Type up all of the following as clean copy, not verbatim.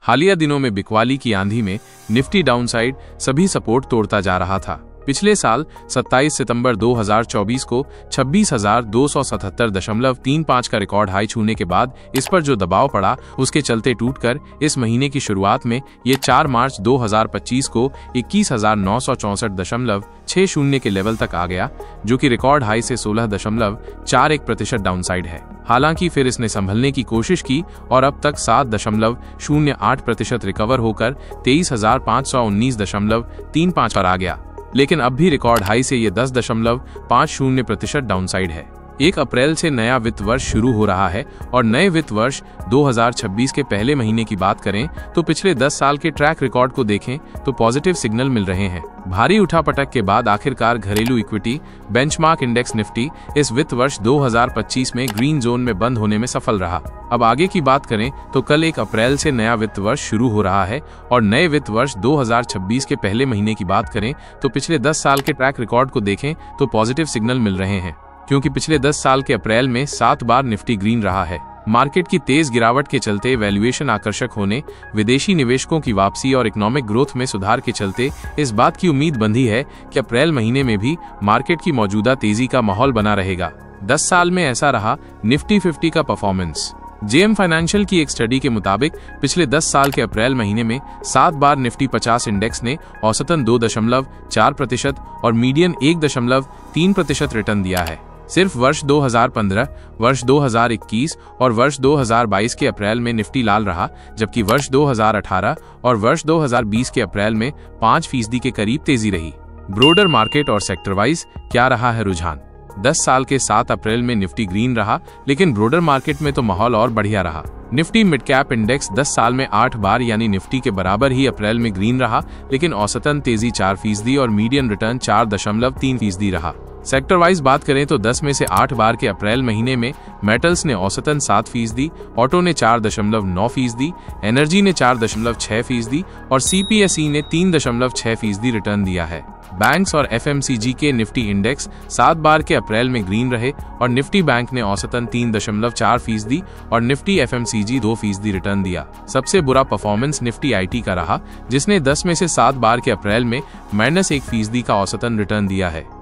हालिया दिनों में बिकवाली की आंधी में निफ्टी डाउनसाइड सभी सपोर्ट तोड़ता जा रहा था। पिछले साल 27 सितंबर 2024 को 26,277.35 का रिकॉर्ड हाई छूने के बाद इस पर जो दबाव पड़ा उसके चलते टूटकर इस महीने की शुरुआत में ये 4 मार्च 2025 को 21,964.60 के लेवल तक आ गया, जो कि रिकॉर्ड हाई से 16.41% डाउनसाइड है। हालांकि फिर इसने संभलने की कोशिश की और अब तक 7.08% रिकवर होकर 23,519.35 पर आ गया, लेकिन अब भी रिकॉर्ड हाई से ये 10.50% डाउनसाइड है। 1 अप्रैल से नया वित्त वर्ष शुरू हो रहा है और नए वित्त वर्ष 2026 के पहले महीने की बात करें तो पिछले 10 साल के ट्रैक रिकॉर्ड को देखें तो पॉजिटिव सिग्नल मिल रहे हैं। भारी उठापटक के बाद आखिरकार घरेलू इक्विटी बेंचमार्क इंडेक्स निफ्टी इस वित्त वर्ष 2025 में ग्रीन जोन में बंद होने में सफल रहा। अब आगे की बात करें तो कल 1 अप्रैल से नया वित्त वर्ष शुरू हो रहा है और नए वित्त वर्ष 2026 के पहले महीने की बात करें तो पिछले 10 साल के ट्रैक रिकॉर्ड को देखें तो पॉजिटिव सिग्नल मिल रहे हैं, क्योंकि पिछले 10 साल के अप्रैल में 7 बार निफ्टी ग्रीन रहा है। मार्केट की तेज गिरावट के चलते वैल्यूएशन आकर्षक होने, विदेशी निवेशकों की वापसी और इकोनॉमिक ग्रोथ में सुधार के चलते इस बात की उम्मीद बंधी है कि अप्रैल महीने में भी मार्केट की मौजूदा तेजी का माहौल बना रहेगा। 10 साल में ऐसा रहा निफ्टी 50 का परफॉर्मेंस। जेएम फाइनेंशियल की एक स्टडी के मुताबिक पिछले 10 साल के अप्रैल महीने में 7 बार निफ्टी 50 इंडेक्स ने औसतन 2.4% और मीडियन 1.3% रिटर्न दिया है। सिर्फ वर्ष 2015, वर्ष 2021 और वर्ष 2022 के अप्रैल में निफ्टी लाल रहा, जबकि वर्ष 2018 और वर्ष 2020 के अप्रैल में 5% के करीब तेजी रही। ब्रोडर मार्केट और सेक्टर वाइज क्या रहा है रुझान? 10 साल के 7 अप्रैल में निफ्टी ग्रीन रहा, लेकिन ब्रोडर मार्केट में तो माहौल और बढ़िया रहा। निफ्टी मिड कैप इंडेक्स 10 साल में 8 बार यानी निफ्टी के बराबर ही अप्रैल में ग्रीन रहा, लेकिन औसतन तेजी 4% और मीडियन रिटर्न 4.3% रहा। सेक्टर वाइज बात करें तो 10 में से 8 बार के अप्रैल महीने में मेटल्स ने औसतन 7%, ऑटो ने 4.9%, एनर्जी ने 4.6% और सीपीएसई ने 3.6% रिटर्न दिया है। बैंक्स और एफएमसीजी के निफ्टी इंडेक्स 7 बार के अप्रैल में ग्रीन रहे और निफ्टी बैंक ने औसतन 3.4% और निफ्टी एफएमसीजी 2% रिटर्न दिया। सबसे बुरा परफॉर्मेंस निफ्टी आईटी का रहा, जिसने 10 में से 7 बार के अप्रैल में -1% का औसतन रिटर्न दिया है।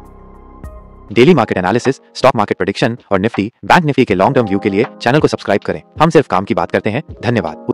Daily market analysis, stock market prediction और निफ्टी बैंक निफ्टी के लॉन्ग टर्म व्यू के लिए चैनल को सब्सक्राइब करें। हम सिर्फ काम की बात करते हैं। धन्यवाद।